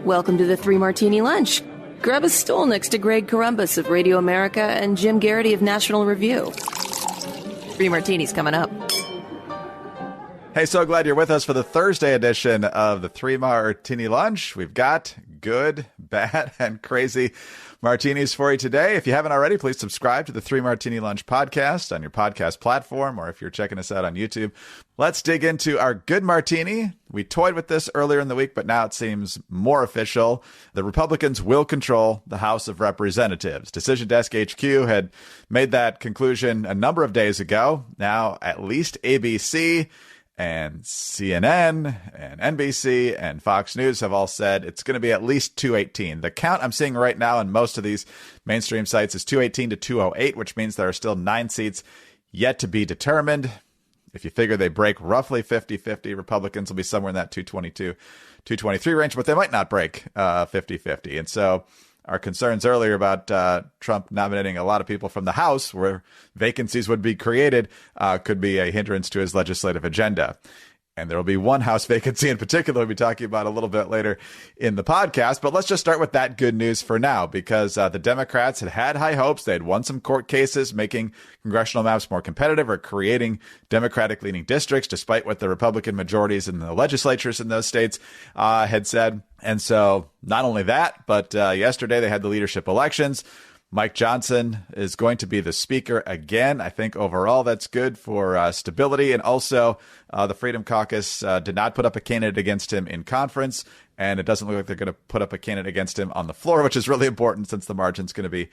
Welcome to the Three Martini Lunch. Grab a stool next to Greg Columbus of Radio America and Jim Garrity of National Review. Three Martinis coming up. Hey, so glad you're with us for the Thursday edition of the Three Martini Lunch. We've got good, bad, and crazy martinis for you today. If you haven't already, please subscribe to the Three Martini Lunch podcast on your podcast platform, or if you're checking us out on YouTube. Let's dig into our good martini. We toyed with this earlier in the week, but now it seems more official. The Republicans will control the House of Representatives. Decision Desk HQ had made that conclusion a number of days ago. Now, at least ABC and CNN and NBC and Fox News have all said it's going to be at least 218. The count I'm seeing right now in most of these mainstream sites is 218 to 208, which means there are still 9 seats yet to be determined. If you figure they break roughly 50-50, Republicans will be somewhere in that 222, 223 range, but they might not break 50-50. And so our concerns earlier about Trump nominating a lot of people from the House where vacancies would be created could be a hindrance to his legislative agenda. And there will be one House vacancy in particular we'll be talking about a little bit later in the podcast. But let's just start with that good news for now, because the Democrats had high hopes. They had won some court cases, making congressional maps more competitive or creating Democratic-leaning districts, despite what the Republican majorities in the legislatures in those states had said. And so not only that, but yesterday they had the leadership elections. Mike Johnson is going to be the speaker again. I think overall that's good for stability. And also the Freedom Caucus did not put up a candidate against him in conference. And it doesn't look like they're going to put up a candidate against him on the floor, which is really important since the margin's going to be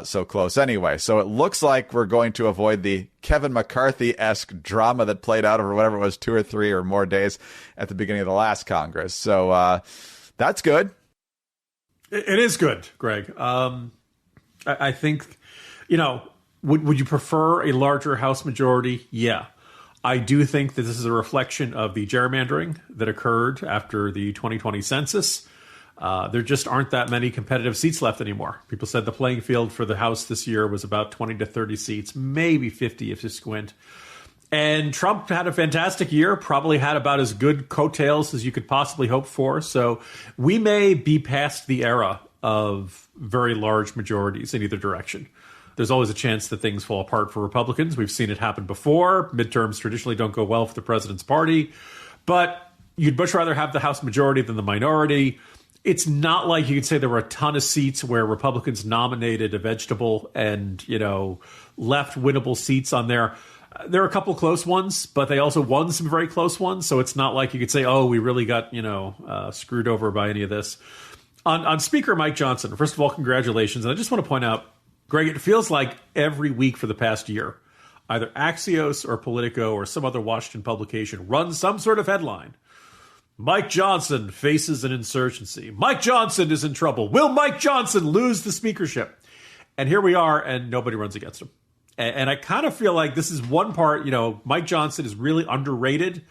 so close anyway. So it looks like we're going to avoid the Kevin McCarthy-esque drama that played out over whatever it was, 2 or 3 or more days at the beginning of the last Congress. So that's good. It is good, Greg. I think, would you prefer a larger House majority? Yeah. I do think that this is a reflection of the gerrymandering that occurred after the 2020 census. There just aren't that many competitive seats left anymore. People said the playing field for the House this year was about 20 to 30 seats, maybe 50 if you squint. And Trump had a fantastic year, probably had about as good coattails as you could possibly hope for. So we may be past the era of very large majorities in either direction. There's always a chance that things fall apart for Republicans. We've seen it happen before. Midterms traditionally don't go well for the president's party. But you'd much rather have the House majority than the minority. It's not like you could say there were a ton of seats where Republicans nominated a vegetable and, left winnable seats on there. There are a couple close ones, but they also won some very close ones. So it's not like you could say, oh, we really got, screwed over by any of this. On Speaker Mike Johnson, first of all, congratulations. And I just want to point out, Greg, it feels like every week for the past year, either Axios or Politico or some other Washington publication runs some sort of headline. Mike Johnson faces an insurgency. Mike Johnson is in trouble. Will Mike Johnson lose the speakership? And here we are, and nobody runs against him. And I kind of feel like this is one part, Mike Johnson is really underrated.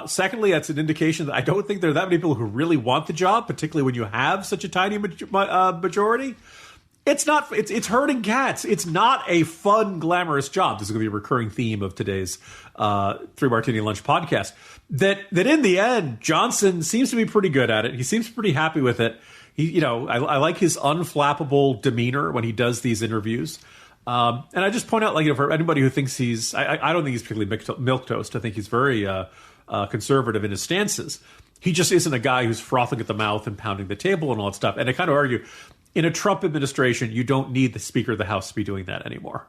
Secondly, that's an indication that I don't think there are that many people who really want the job, particularly when you have such a tiny majority. It's herding cats. It's not a fun, glamorous job. This is going to be a recurring theme of today's Three Martini Lunch podcast. That in the end, Johnson seems to be pretty good at it. He seems pretty happy with it. I like his unflappable demeanor when he does these interviews. And I just point out, for anybody who thinks I don't think he's particularly milquetoast. I think he's very conservative in his stances. He just isn't a guy who's frothing at the mouth and pounding the table and all that stuff. And I kind of argue, in a Trump administration, you don't need the Speaker of the House to be doing that anymore.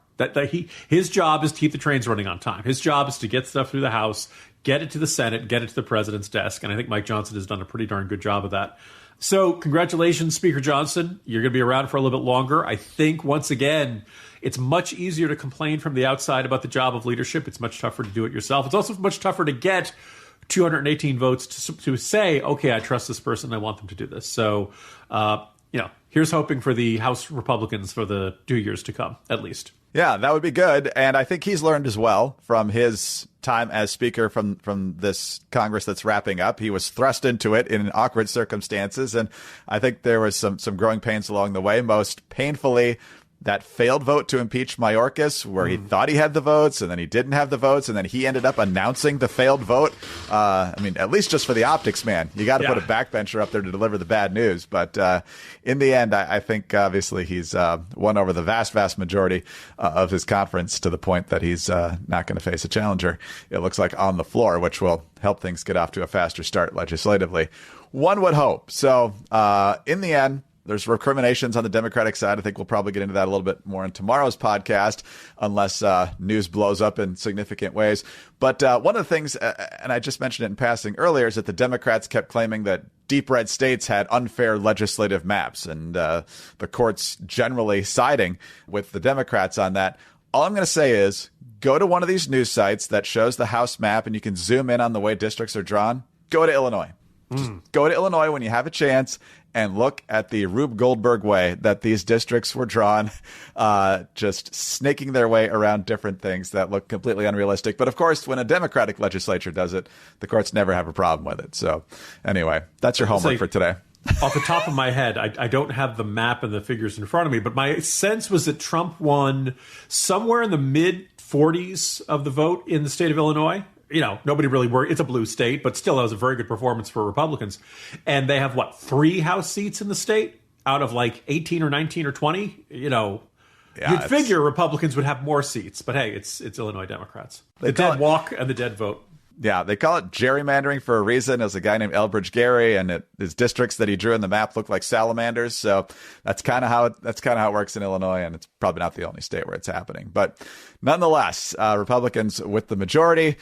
His job is to keep the trains running on time. His job is to get stuff through the House, get it to the Senate, get it to the president's desk. And I think Mike Johnson has done a pretty darn good job of that. So congratulations, Speaker Johnson. You're going to be around for a little bit longer. I think, once again, it's much easier to complain from the outside about the job of leadership. It's much tougher to do it yourself. It's also much tougher to get 218 votes to say, okay, I trust this person. I want them to do this. So, here's hoping for the House Republicans for the 2 years to come, at least. Yeah, that would be good. And I think he's learned as well from his time as Speaker from this Congress that's wrapping up. He was thrust into it in awkward circumstances. And I think there was some growing pains along the way. Most painfully, that failed vote to impeach Mayorkas, where he thought he had the votes and then he didn't have the votes, and then he ended up announcing the failed vote. I mean, at least just for the optics, man, you got to put a backbencher up there to deliver the bad news. But in the end, I think obviously he's won over the vast majority of his conference to the point that he's not going to face a challenger, it looks like, on the floor, which will help things get off to a faster start legislatively. One would hope. So in the end, there's recriminations on the Democratic side. I think we'll probably get into that a little bit more in tomorrow's podcast, unless news blows up in significant ways. But one of the things, and I just mentioned it in passing earlier, is that the Democrats kept claiming that deep red states had unfair legislative maps, and the courts generally siding with the Democrats on that. All I'm going to say is go to one of these news sites that shows the House map and you can zoom in on the way districts are drawn. Go to Illinois. Just go to Illinois when you have a chance and look at the Rube Goldberg way that these districts were drawn, just snaking their way around different things that look completely unrealistic. But of course, when a Democratic legislature does it, the courts never have a problem with it. So anyway, that's your homework for today. Off the top of my head, I don't have the map and the figures in front of me, but my sense was that Trump won somewhere in the mid-40s of the vote in the state of Illinois. You know, nobody really worried. It's a blue state, but still, that was a very good performance for Republicans. And they have, 3 House seats in the state out of 18 or 19 or 20? You know, you'd figure Republicans would have more seats. But hey, it's Illinois Democrats. The dead walk and the dead vote. Yeah, they call it gerrymandering for a reason. There's a guy named Elbridge Gerry, and his districts that he drew in the map look like salamanders. So that's kind of how it works in Illinois, and it's probably not the only state where it's happening. But nonetheless, Republicans with the majority,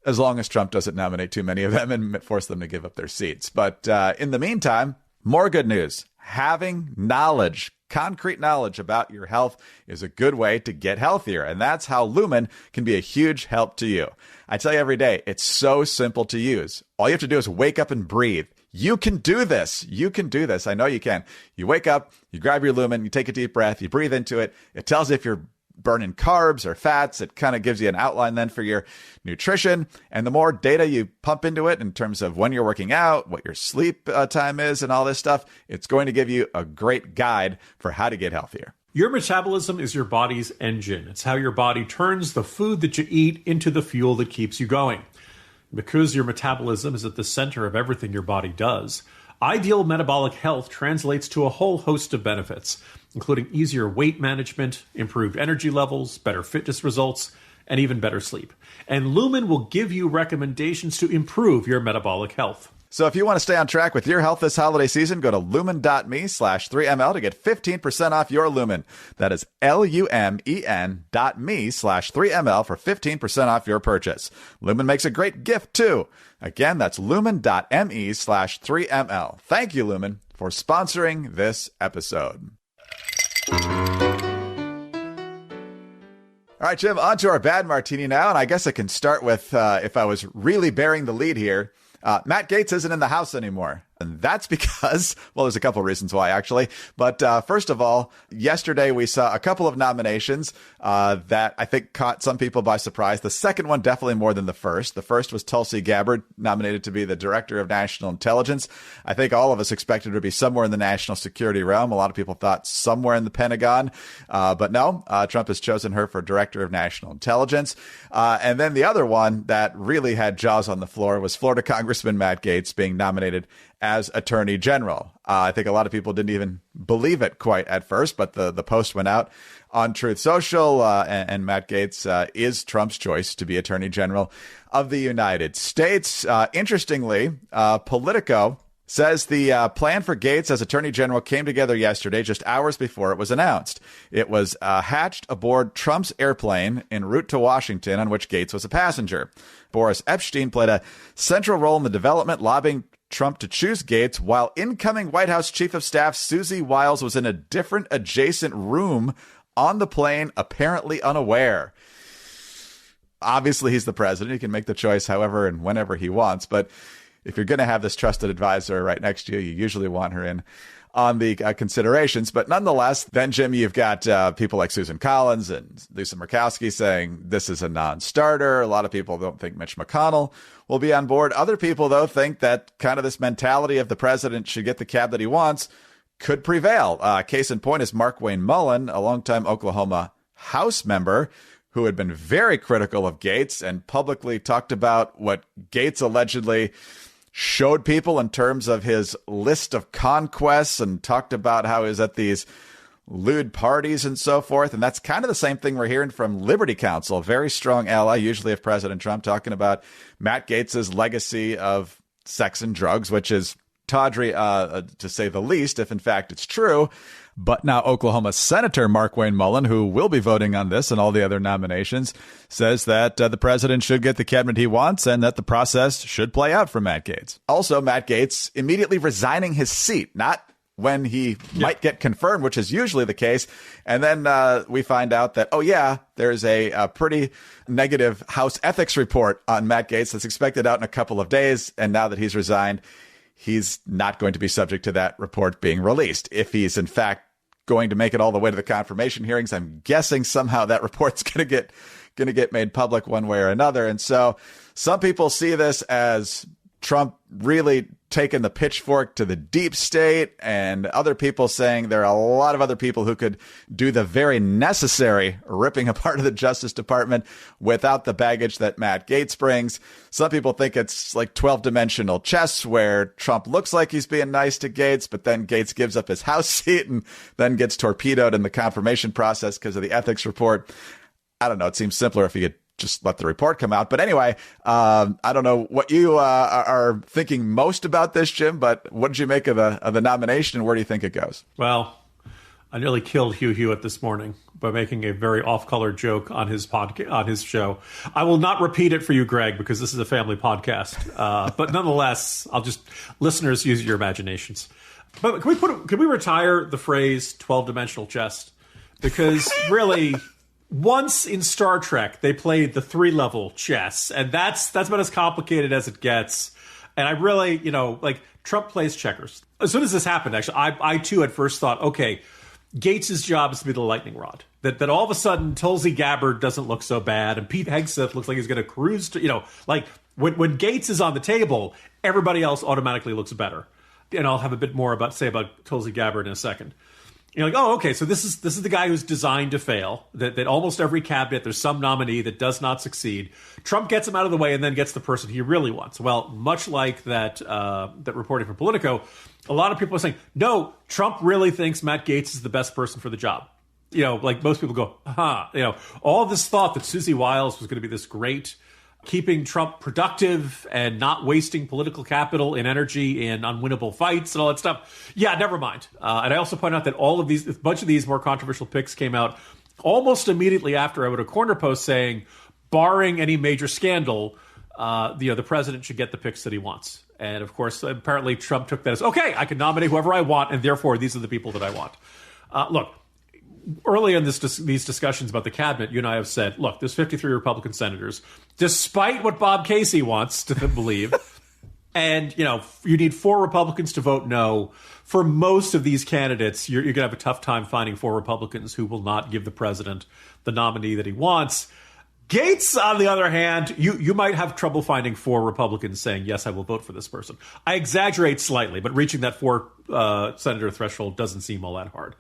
as long as Trump doesn't nominate too many of them and force them to give up their seats. But in the meantime, more good news. Having knowledge, concrete knowledge about your health is a good way to get healthier. And that's how Lumen can be a huge help to you. I tell you every day, it's so simple to use. All you have to do is wake up and breathe. You can do this. You can do this. I know you can. You wake up, you grab your Lumen, you take a deep breath, you breathe into it. It tells you if you're burning carbs or fats. It kind of gives you an outline then for your nutrition. And the more data you pump into it in terms of when you're working out, what your sleep time is, and all this stuff, it's going to give you a great guide for how to get healthier. Your metabolism is your body's engine. It's how your body turns the food that you eat into the fuel that keeps you going. Because your metabolism is at the center of everything your body does, ideal metabolic health translates to a whole host of benefits, including easier weight management, improved energy levels, better fitness results, and even better sleep. And Lumen will give you recommendations to improve your metabolic health. So if you want to stay on track with your health this holiday season, go to lumen.me/3ml to get 15% off your Lumen. That is lumen.me/3ml for 15% off your purchase. Lumen makes a great gift too. Again, that's lumen.me/3ml. Thank you, Lumen, for sponsoring this episode. All right, Jim, on to our bad martini now. And I guess I can start with, if I was really bearing the lead here, Matt Gaetz isn't in the House anymore. And that's because, well, there's a couple of reasons why, actually. But first of all, yesterday we saw a couple of nominations that I think caught some people by surprise. The second one definitely more than the first. The first was Tulsi Gabbard, nominated to be the Director of National Intelligence. I think all of us expected her to be somewhere in the national security realm. A lot of people thought somewhere in the Pentagon. But no, Trump has chosen her for Director of National Intelligence. And then the other one that really had jaws on the floor was Florida Congressman Matt Gaetz being nominated as Attorney General. I think a lot of people didn't even believe it quite at first, but the post went out on Truth Social, and Matt Gaetz is Trump's choice to be Attorney General of the United States. Interestingly, Politico says the plan for Gaetz as Attorney General came together yesterday, just hours before it was announced. It was hatched aboard Trump's airplane en route to Washington, on which Gaetz was a passenger. Boris Epshteyn played a central role in the development, lobbying Trump to choose Gaetz, while incoming White House Chief of Staff Susie Wiles was in a different adjacent room on the plane, apparently unaware. Obviously, he's the president. He can make the choice however and whenever he wants. But if you're going to have this trusted advisor right next to you, you usually want her in on the considerations. But nonetheless, then, Jim, you've got people like Susan Collins and Lisa Murkowski saying this is a non-starter. A lot of people don't think Mitch McConnell will be on board. Other people, though, think that kind of this mentality of the president should get the cab that he wants could prevail. Case in point is Mark Wayne Mullen, a longtime Oklahoma House member who had been very critical of Gaetz and publicly talked about what Gaetz allegedly showed people in terms of his list of conquests, and talked about how he was at these lewd parties and so forth. And that's kind of the same thing we're hearing from Liberty Counsel, a very strong ally, usually of President Trump, talking about Matt Gaetz's legacy of sex and drugs, which is tawdry, to say the least, if in fact it's true. But now Oklahoma Senator Mark Wayne Mullen, who will be voting on this and all the other nominations, says that the president should get the cabinet he wants and that the process should play out for Matt Gaetz. Also, Matt Gaetz immediately resigning his seat, not when he might get confirmed, which is usually the case. And then we find out that, there's a pretty negative House ethics report on Matt Gaetz that's expected out in a couple of days. And now that he's resigned, he's not going to be subject to that report being released. If he's in fact going to make it all the way to the confirmation hearings, I'm guessing somehow that report's going to get made public one way or another. And so some people see this as Trump really taking the pitchfork to the deep state, and other people saying there are a lot of other people who could do the very necessary ripping apart of the Justice Department without the baggage that Matt Gaetz brings. Some people think it's like 12-dimensional chess, where Trump looks like he's being nice to Gaetz, but then Gaetz gives up his House seat and then gets torpedoed in the confirmation process because of the ethics report. I don't know. It seems simpler if you could just let the report come out. But anyway, I don't know what you are thinking most about this, Jim, but what did you make of the nomination, and where do you think it goes? Well, I nearly killed Hugh Hewitt this morning by making a very off-color joke on his show. I will not repeat it for you, Greg, because this is a family podcast. But nonetheless, listeners, use your imaginations. But can we retire the phrase 12-dimensional chess? Because really, once in Star Trek, they played the 3-level chess, and that's about as complicated as it gets. And I really, Trump plays checkers. As soon as this happened, actually, I too at first thought, okay, Gaetz's job is to be the lightning rod. That all of a sudden Tulsi Gabbard doesn't look so bad, and Pete Hegseth looks like he's going to cruise to, when Gaetz is on the table, everybody else automatically looks better. And I'll have a bit more about Tulsi Gabbard in a second. You're like, oh, okay, so this is the guy who's designed to fail, that almost every cabinet, there's some nominee that does not succeed. Trump gets him out of the way and then gets the person he really wants. Well, much like that reporting from Politico, a lot of people are saying, no, Trump really thinks Matt Gaetz is the best person for the job. Like most people go, all this thought that Susie Wiles was going to be this great, keeping Trump productive and not wasting political capital and energy in unwinnable fights and all that stuff. Yeah, never mind. And I also point out that a bunch of these more controversial picks came out almost immediately after I wrote a corner post saying, barring any major scandal, the president should get the picks that he wants. And of course, apparently Trump took that as, okay, I can nominate whoever I want, and therefore these are the people that I want. Look, early in these discussions about the cabinet, you and I have said, look, there's 53 Republican senators, despite what Bob Casey wants to believe. And, you need 4 Republicans to vote no. For most of these candidates, you're going to have a tough time finding 4 Republicans who will not give the president the nominee that he wants. Gaetz, on the other hand, you might have trouble finding 4 Republicans saying, yes, I will vote for this person. I exaggerate slightly, but reaching that 4 senator threshold doesn't seem all that hard.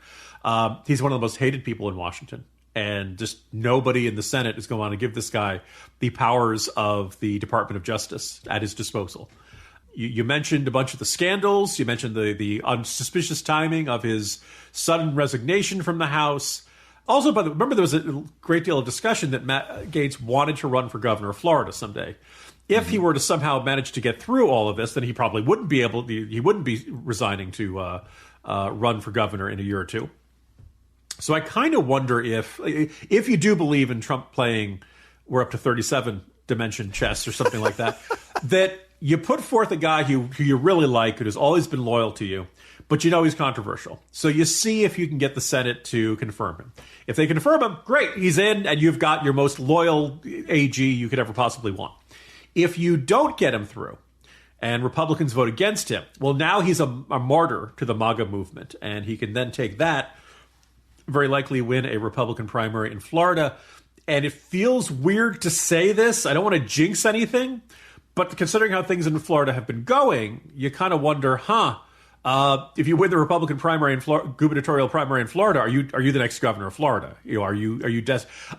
He's one of the most hated people in Washington, and just nobody in the Senate is going to give this guy the powers of the Department of Justice at his disposal. You mentioned a bunch of the scandals. You mentioned the unsuspicious timing of his sudden resignation from the House. Also, remember there was a great deal of discussion that Matt Gaetz wanted to run for governor of Florida someday. If he were to somehow manage to get through all of this, then he probably wouldn't be resigning to run for governor in a year or two. So I kind of wonder if you do believe in Trump playing, we're up to 37 dimension chess or something like that, that you put forth a guy who you really like, who has always been loyal to you, but he's controversial. So you see if you can get the Senate to confirm him. If they confirm him, great, he's in, and you've got your most loyal AG you could ever possibly want. If you don't get him through, and Republicans vote against him, well, now he's a martyr to the MAGA movement, and he can then take that, very likely win a Republican primary in Florida. And it feels weird to say this. I don't want to jinx anything, but considering how things in Florida have been going, you kind of wonder, If you win the Republican primary in gubernatorial primary in Florida, are you the next governor of Florida?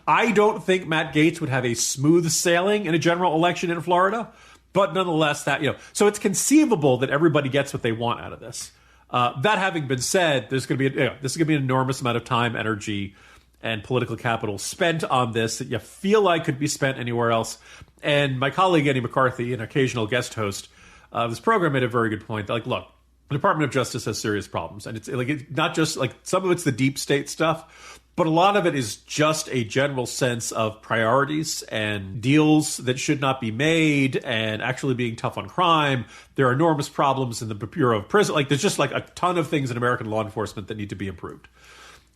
I don't think Matt Gaetz would have a smooth sailing in a general election in Florida, but nonetheless, so it's conceivable that everybody gets what they want out of this. That having been said, this is going to be an enormous amount of time, energy, and political capital spent on this that you feel like could be spent anywhere else. And my colleague Andy McCarthy, an occasional guest host of this program, made a very good point. Like, look, the Department of Justice has serious problems, and it's not just like some of it's the deep state stuff, but a lot of it is just a general sense of priorities and deals that should not be made and actually being tough on crime. There are enormous problems in the Bureau of Prison. Like, there's just like a ton of things in American law enforcement that need to be improved.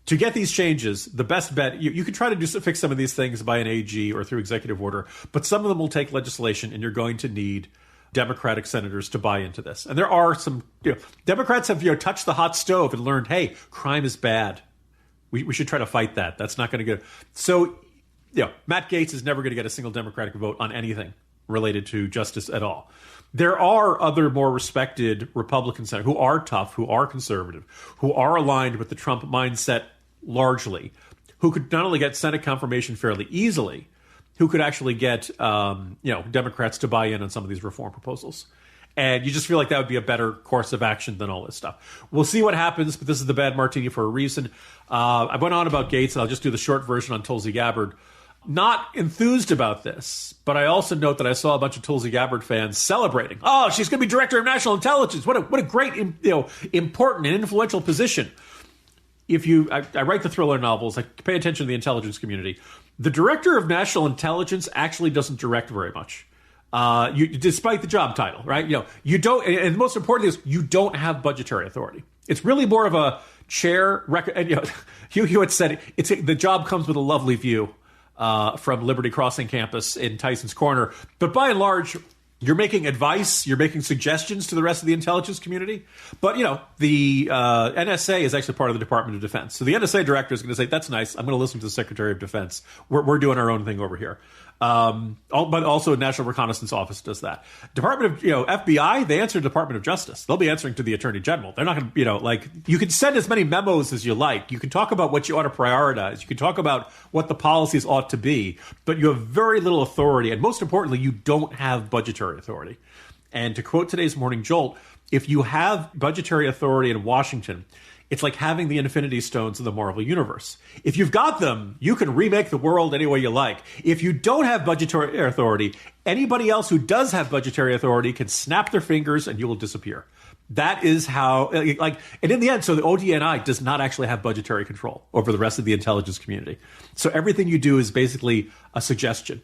To get these changes, the best bet, you can try to fix some of these things by an AG or through executive order, but some of them will take legislation, and you're going to need Democratic senators to buy into this. And there are some, Democrats have touched the hot stove and learned, hey, crime is bad. We should try to fight that. That's not going to get. So, Matt Gaetz is never going to get a single Democratic vote on anything related to justice at all. There are other more respected Republican senators who are tough, who are conservative, who are aligned with the Trump mindset largely, who could not only get Senate confirmation fairly easily, who could actually get Democrats to buy in on some of these reform proposals. And you just feel like that would be a better course of action than all this stuff. We'll see what happens, but this is the bad martini for a reason. I went on about Gaetz, and I'll just do the short version on Tulsi Gabbard. Not enthused about this, but I also note that I saw a bunch of Tulsi Gabbard fans celebrating. Oh, she's going to be director of national intelligence. What a great, important and influential position. I write the thriller novels. I pay attention to the intelligence community. The director of national intelligence actually doesn't direct very much. Despite the job title, right? You don't, and the most important thing is you don't have budgetary authority. It's really more of a chair record. And Hugh Hewitt said the job comes with a lovely view from Liberty Crossing campus in Tyson's Corner. But by and large, you're making advice, you're making suggestions to the rest of the intelligence community. But, the NSA is actually part of the Department of Defense. So the NSA director is going to say, that's nice. I'm going to listen to the Secretary of Defense. We're doing our own thing over here. But also National Reconnaissance Office does that. Department of, FBI, they answer to the Department of Justice. They'll be answering to the Attorney General. They're not going to, you can send as many memos as you like. You can talk about what you ought to prioritize. You can talk about what the policies ought to be, but you have very little authority. And most importantly, you don't have budgetary authority. And to quote today's Morning Jolt, if you have budgetary authority in Washington, it's like having the Infinity Stones in the Marvel Universe. If you've got them, you can remake the world any way you like. If you don't have budgetary authority, anybody else who does have budgetary authority can snap their fingers and you will disappear. That is how, and in the end, so the ODNI does not actually have budgetary control over the rest of the intelligence community. So everything you do is basically a suggestion.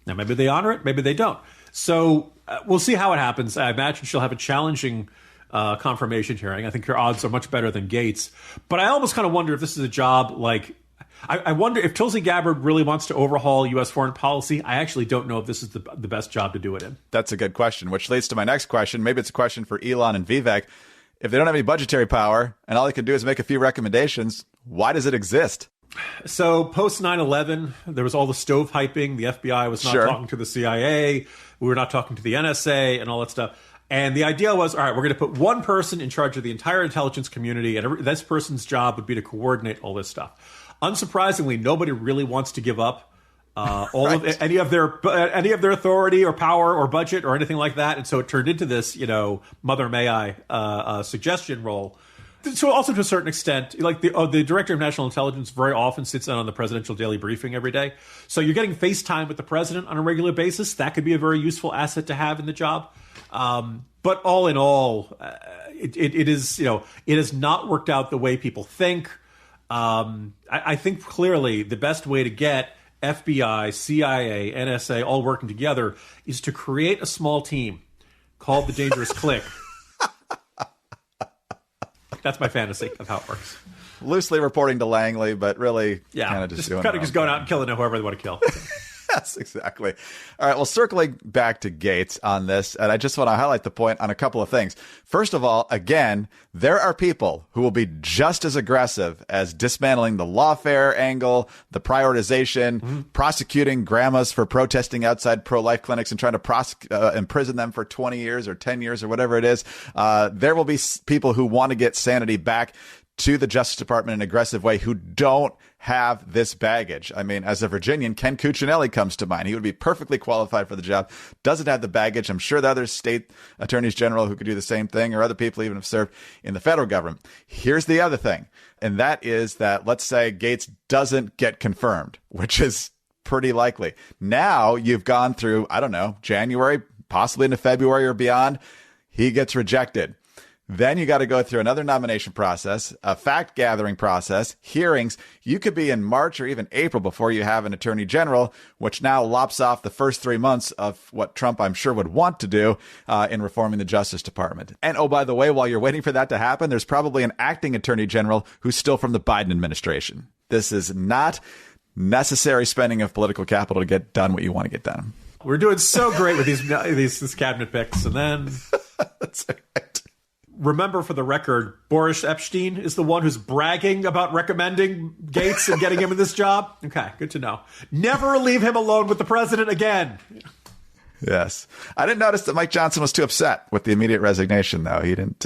Now, maybe they honor it, maybe they don't. So we'll see how it happens. I imagine she'll have a challenging confirmation hearing. I think her odds are much better than Gaetz. But I almost kind of wonder if this is a job I wonder if Tulsi Gabbard really wants to overhaul U.S. foreign policy. I actually don't know if this is the best job to do it in. That's a good question, which leads to my next question. Maybe it's a question for Elon and Vivek. If they don't have any budgetary power and all they can do is make a few recommendations, why does it exist? So post 9/11, there was all the stove hyping. The FBI was not talking to the CIA. We were not talking to the NSA and all that stuff. And the idea was, all right, we're going to put one person in charge of the entire intelligence community, and this person's job would be to coordinate all this stuff. Unsurprisingly, nobody really wants to give up of any of their authority or power or budget or anything like that, and so it turned into this, Mother May I suggestion role. So also to a certain extent, like the director of national intelligence very often sits in on the presidential daily briefing every day. So you're getting FaceTime with the president on a regular basis. That could be a very useful asset to have in the job. But all in all, it has not worked out the way people think. I think clearly the best way to get FBI, CIA, NSA all working together is to create a small team called the Dangerous Clique. That's my fantasy of how it works. Loosely reporting to Langley, but really kind of just doing going out and killing whoever they want to kill. Yes, exactly. All right. Well, circling back to Gaetz on this, and I just want to highlight the point on a couple of things. First of all, again, there are people who will be just as aggressive as dismantling the lawfare angle, the prioritization, prosecuting grandmas for protesting outside pro-life clinics and trying to imprison them for 20 years or 10 years or whatever it is. There will be people who want to get sanity back to the Justice Department in an aggressive way who don't have this baggage. I mean, as a Virginian, Ken Cuccinelli comes to mind. He would be perfectly qualified for the job, doesn't have the baggage. I'm sure the other state attorneys general who could do the same thing, or other people even have served in the federal government. Here's the other thing, and that is that, let's say Gaetz doesn't get confirmed, which is pretty likely. Now you've gone through, I don't know, January, possibly into February or beyond. He gets rejected. Then you got to go through another nomination process, a fact-gathering process, hearings. You could be in March or even April before you have an attorney general, which now lops off the first 3 months of what Trump, I'm sure, would want to do in reforming the Justice Department. And oh, by the way, while you're waiting for that to happen, there's probably an acting attorney general who's still from the Biden administration. This is not necessary spending of political capital to get done what you want to get done. We're doing so great with these cabinet picks, and then That's right. Remember, for the record, Boris Epstein is the one who's bragging about recommending Gaetz and getting him in this job. Okay, good to know. Never leave him alone with the president again. Yes. I didn't notice that Mike Johnson was too upset with the immediate resignation, though. He didn't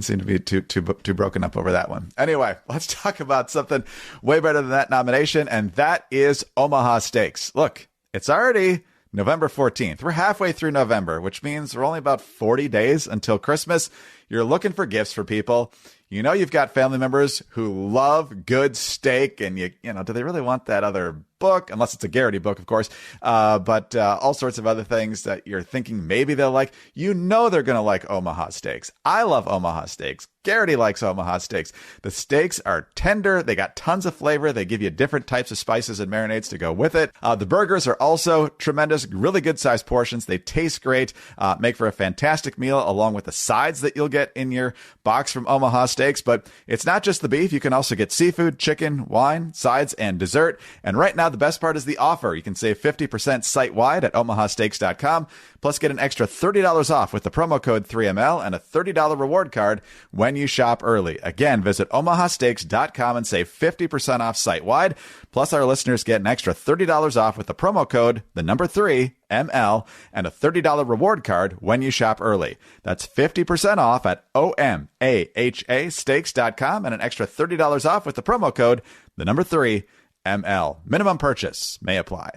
seem to be too broken up over that one. Anyway, let's talk about something way better than that nomination, and that is Omaha Steaks. Look, it's already November 14th. We're halfway through November, which means we're only about 40 days until Christmas. You're looking for gifts for people. You know you've got family members who love good steak, and you know, do they really want that other book? Unless it's a Garrity book, of course. But all sorts of other things that you're thinking maybe they'll like. You know they're going to like Omaha Steaks. I love Omaha Steaks. Garrity likes Omaha Steaks. The steaks are tender. They got tons of flavor. They give you different types of spices and marinades to go with it. The burgers are also tremendous, really good sized portions. They taste great, make for a fantastic meal, along with the sides that you'll get in your box from Omaha Steaks. But it's not just the beef. You can also get seafood, chicken, wine, sides, and dessert. And right now, the best part is the offer. You can save 50% site-wide at omahasteaks.com, plus get an extra $30 off with the promo code 3ML and a $30 reward card when you shop early. Again, visit omahasteaks.com and save 50% off site-wide. Plus, our listeners get an extra $30 off with the promo code, the number 3ML, and a $30 reward card when you shop early. That's 50% off at omahasteaks.com and an extra $30 off with the promo code, the number 3ML. Minimum purchase may apply.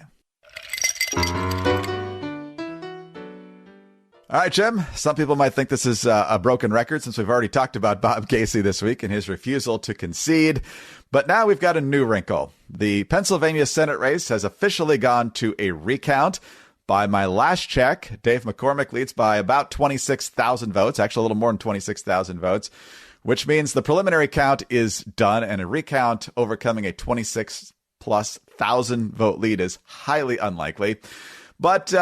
All right, Jim, some people might think this is a broken record since we've already talked about Bob Casey this week and his refusal to concede. But now we've got a new wrinkle. The Pennsylvania Senate race has officially gone to a recount. By my last check, Dave McCormick leads by about 26,000 votes, actually a little more than 26,000 votes, which means the preliminary count is done, and a recount overcoming a 26+ thousand vote lead is highly unlikely. But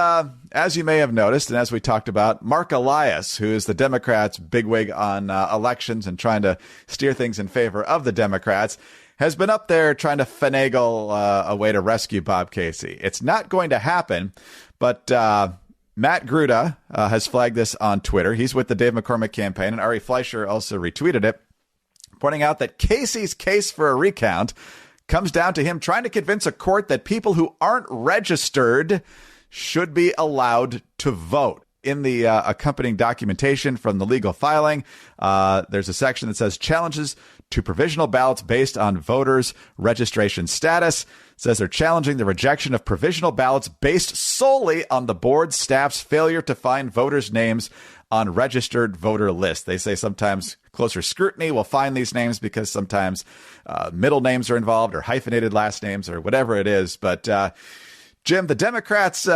as you may have noticed, and as we talked about, Mark Elias, who is the Democrats' bigwig on elections and trying to steer things in favor of the Democrats, has been up there trying to finagle a way to rescue Bob Casey. It's not going to happen, but Matt Gaetz has flagged this on Twitter. He's with the Dave McCormick campaign, and Ari Fleischer also retweeted it, pointing out that Casey's case for a recount comes down to him trying to convince a court that people who aren't registered should be allowed to vote. In the accompanying documentation from the legal filing, there's a section that says challenges to provisional ballots based on voters' registration status. It says they're challenging the rejection of provisional ballots based solely on the board staff's failure to find voters' names on registered voter lists. They say sometimes closer scrutiny will find these names because sometimes middle names are involved or hyphenated last names or whatever it is. But Jim, the Democrats,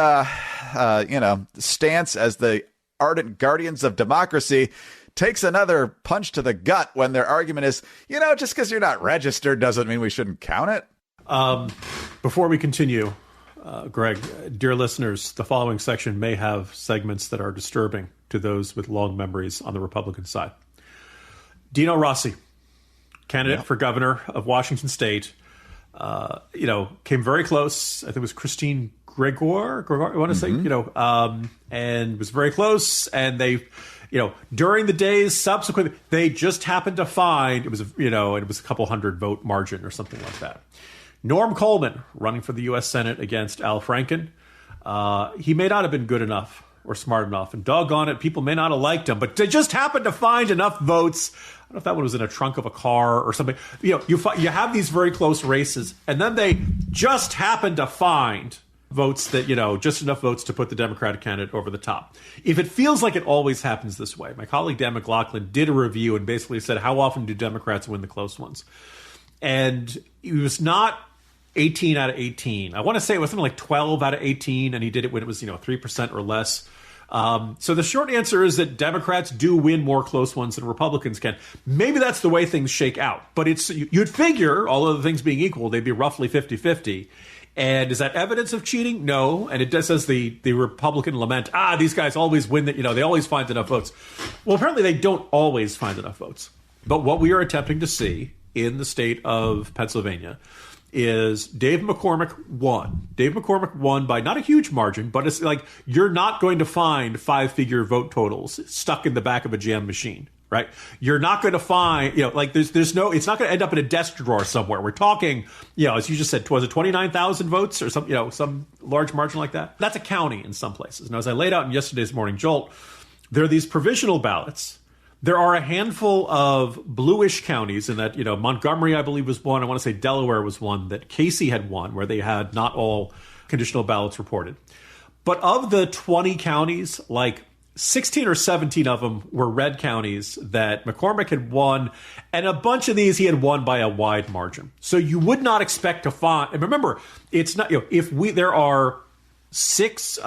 stance as the ardent guardians of democracy takes another punch to the gut when their argument is, just because you're not registered doesn't mean we shouldn't count it. Before we continue, Greg, dear listeners, the following section may have segments that are disturbing to those with long memories on the Republican side. Dino Rossi, candidate for governor of Washington State, came very close. I think it was Christine Gregor, I want to say, and was very close. And they, during the days subsequent, they just happened to find, it was a couple hundred vote margin or something like that. Norm Coleman running for the U.S. Senate against Al Franken. He may not have been good enough or smart enough, and doggone it, people may not have liked him, but they just happened to find enough votes. I don't know if that one was in a trunk of a car or something. You have these very close races, and then they just happen to find votes that, just enough votes to put the Democratic candidate over the top. If it feels like it always happens this way, my colleague Dan McLaughlin did a review and basically said, how often do Democrats win the close ones? And it was not 18 out of 18. I want to say it was something like 12 out of 18, and he did it when it was, 3% or less. So the short answer is that Democrats do win more close ones than Republicans can. Maybe that's the way things shake out. But you'd figure, all other things being equal, they'd be roughly 50-50. And is that evidence of cheating? No. And it does, says the Republican lament, these guys always win, they always find enough votes. Well, apparently they don't always find enough votes. But what we are attempting to see in the state of Pennsylvania is Dave McCormick won. Dave McCormick won by not a huge margin, but it's like you're not going to find 5-figure vote totals stuck in the back of a jam machine, right? You're not going to find, there's no, it's not going to end up in a desk drawer somewhere. We're talking, as you just said, was it 29,000 votes or some large margin like that? That's a county in some places. Now, as I laid out in yesterday's Morning Jolt, there are these provisional ballots. There are a handful of bluish counties in that, Montgomery, I believe, was one. I want to say Delaware was one that Casey had won, where they had not all conditional ballots reported. But of the 20 counties, like 16 or 17 of them were red counties that McCormick had won. And a bunch of these he had won by a wide margin. So you would not expect to find, and remember, it's not, there are 6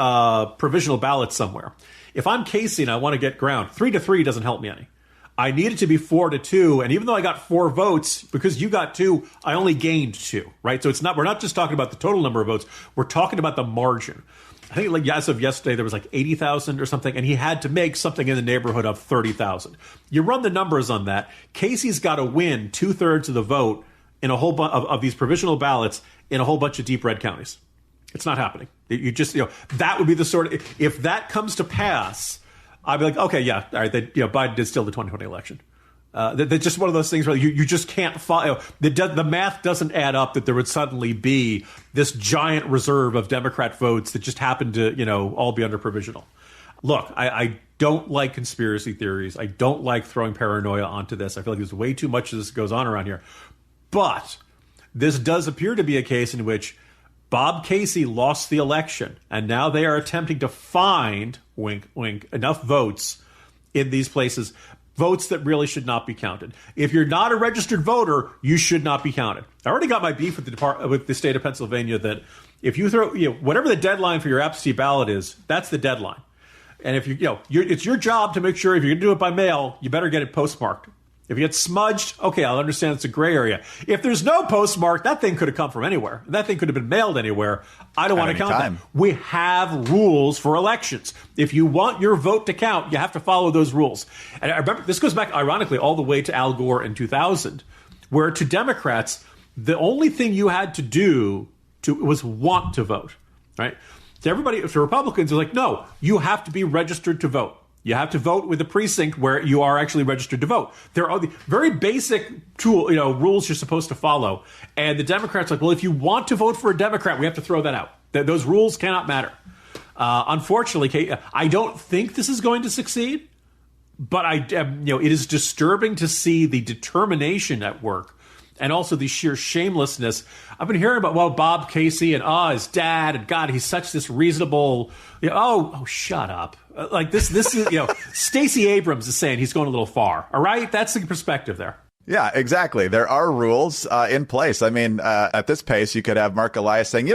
provisional ballots somewhere. If I'm Casey and I want to get ground, 3-3 doesn't help me any. I need it to be 4-2, and even though I got 4 votes, because you got 2, I only gained 2, right? So we're not just talking about the total number of votes, we're talking about the margin. I think as of yesterday, there was 80,000 or something, and he had to make something in the neighborhood of 30,000. You run the numbers on that. Casey's got to win 2/3 of the vote in a whole bunch of these provisional ballots in a whole bunch of deep red counties. It's not happening. You just, that would be the sort of, if that comes to pass, I'd be like, okay, yeah, all right, Biden did steal the 2020 election. That's just one of those things where you just can't follow. The math doesn't add up that there would suddenly be this giant reserve of Democrat votes that just happen to, all be under provisional. Look, I don't like conspiracy theories. I don't like throwing paranoia onto this. I feel like there's way too much of this goes on around here. But this does appear to be a case in which Bob Casey lost the election, and now they are attempting to find, wink, wink, enough votes in these places, votes that really should not be counted. If you're not a registered voter, you should not be counted. I already got my beef with the state of Pennsylvania that if you throw, whatever the deadline for your absentee ballot is, that's the deadline. And if it's your job to make sure if you're going to do it by mail, you better get it postmarked. If you get smudged, okay, I'll understand it's a gray area. If there's no postmark, that thing could have come from anywhere. That thing could have been mailed anywhere. I don't want to count that. We have rules for elections. If you want your vote to count, you have to follow those rules. And I remember, this goes back, ironically, all the way to Al Gore in 2000, where to Democrats, the only thing you had to do was want to vote, right? To everybody, to Republicans, they're like, no, you have to be registered to vote. You have to vote with a precinct where you are actually registered to vote. There are the very basic rules you're supposed to follow. And the Democrats are like, well, if you want to vote for a Democrat, we have to throw that out. Those rules cannot matter. Unfortunately, I don't think this is going to succeed. But it is disturbing to see the determination at work. And also the sheer shamelessness. I've been hearing about, Bob Casey and his dad, and God, he's such this reasonable, shut up. Like this is, Stacey Abrams is saying he's going a little far. All right. That's the perspective there. Yeah, exactly. There are rules in place. I mean, at this pace, you could have Mark Elias saying,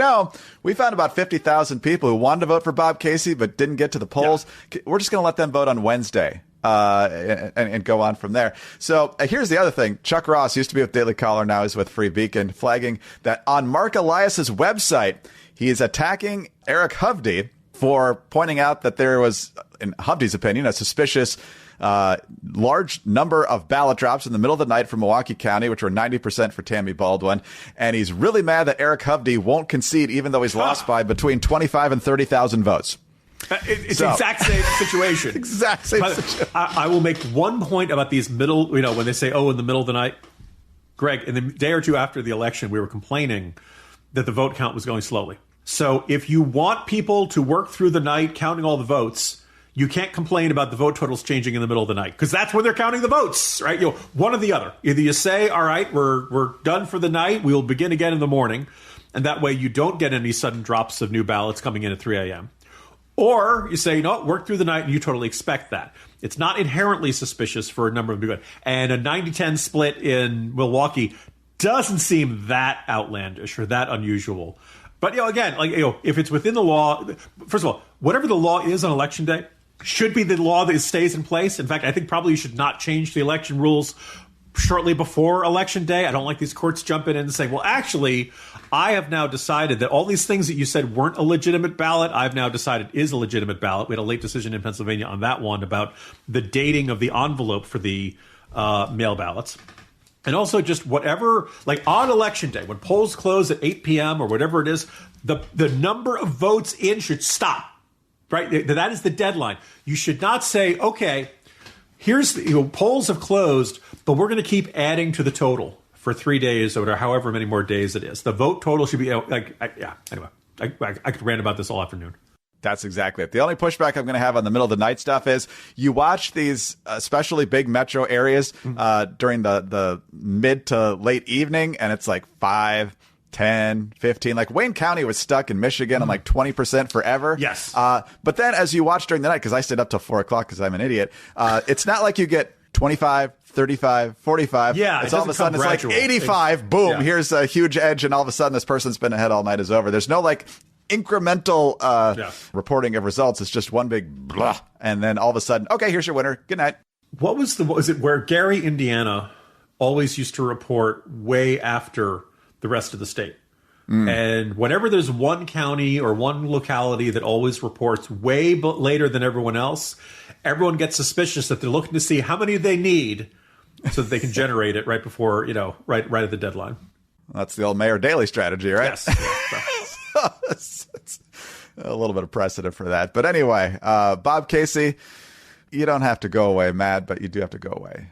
we found about 50,000 people who wanted to vote for Bob Casey, but didn't get to the polls. Yeah. We're just going to let them vote on Wednesday. And go on from there. So here's the other thing. Chuck Ross used to be with Daily Caller, now is with Free Beacon, flagging that on Mark Elias's website, he is attacking Eric Hovde for pointing out that there was, in Hovde's opinion, a suspicious large number of ballot drops in the middle of the night from Milwaukee County, which were 90% for Tammy Baldwin. And he's really mad that Eric Hovde won't concede, even though he's lost by between 25 and 30,000 votes. It's the exact same situation. Exact same situation. I will make one point about these middle, when they say, in the middle of the night. Greg, in the day or two after the election, we were complaining that the vote count was going slowly. So if you want people to work through the night counting all the votes, you can't complain about the vote totals changing in the middle of the night, because that's when they're counting the votes, right? One or the other. Either you say, all right, we're done for the night, we'll begin again in the morning, and that way you don't get any sudden drops of new ballots coming in at 3 a.m. Or you say, no, work through the night, and you totally expect that. It's not inherently suspicious for a number of people. And a 90-10 split in Milwaukee doesn't seem that outlandish or that unusual. But, again, if it's within the law, first of all, whatever the law is on Election Day should be the law that stays in place. In fact, I think probably you should not change the election rules shortly before Election Day. I don't like these courts jumping in and saying, well, actually, I have now decided that all these things that you said weren't a legitimate ballot, I've now decided is a legitimate ballot. We had a late decision in Pennsylvania on that one about the dating of the envelope for the mail ballots. And also just whatever, like on Election Day, when polls close at 8 p.m. or whatever it is, the number of votes in should stop, right? That is the deadline. You should not say, okay, here's, polls have closed, but we're going to keep adding to the total for 3 days or however many more days it is. The vote total should be, anyway, I could rant about this all afternoon. That's exactly it. The only pushback I'm going to have on the middle of the night stuff is you watch these especially big metro areas during the mid to late evening, and it's like 5, 10, 15. Like Wayne County was stuck in Michigan on like 20% forever. Yes. But then as you watch during the night, because I stayed up till 4 o'clock because I'm an idiot, it's not like you get 25, 35, 45. Yeah, it's all of a sudden it's like 85. Boom. Here's a huge edge, and all of a sudden this person's been ahead all night is over. There's no like incremental reporting of results. It's just one big blah, and then all of a sudden, okay, here's your winner. Good night. What was it where Gary, Indiana, always used to report way after the rest of the state? And whenever there's one county or one locality that always reports way later than everyone else, everyone gets suspicious that they're looking to see how many they need so that they can generate it right before, right at the deadline. That's the old Mayor Daley strategy, right? Yes. It's a little bit of precedent for that. But anyway, Bob Casey, you don't have to go away mad, but you do have to go away.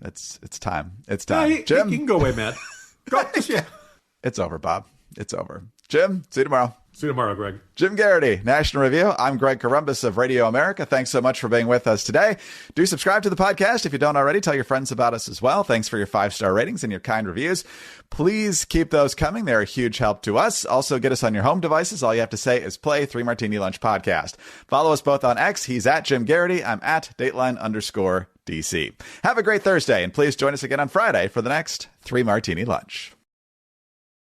It's time. It's time. Yeah, Jim? You can go away mad. It's over, Bob. It's over. Jim, see you tomorrow. See you tomorrow, Greg. Jim Garrity, National Review. I'm Greg Corombos of Radio America. Thanks so much for being with us today. Do subscribe to the podcast if you don't already. Tell your friends about us as well. Thanks for your 5-star ratings and your kind reviews. Please keep those coming. They're a huge help to us. Also, get us on your home devices. All you have to say is play 3 Martini Lunch Podcast. Follow us both on X. He's at Jim Garrity. I'm at Dateline_DC. Have a great Thursday, and please join us again on Friday for the next 3 Martini Lunch.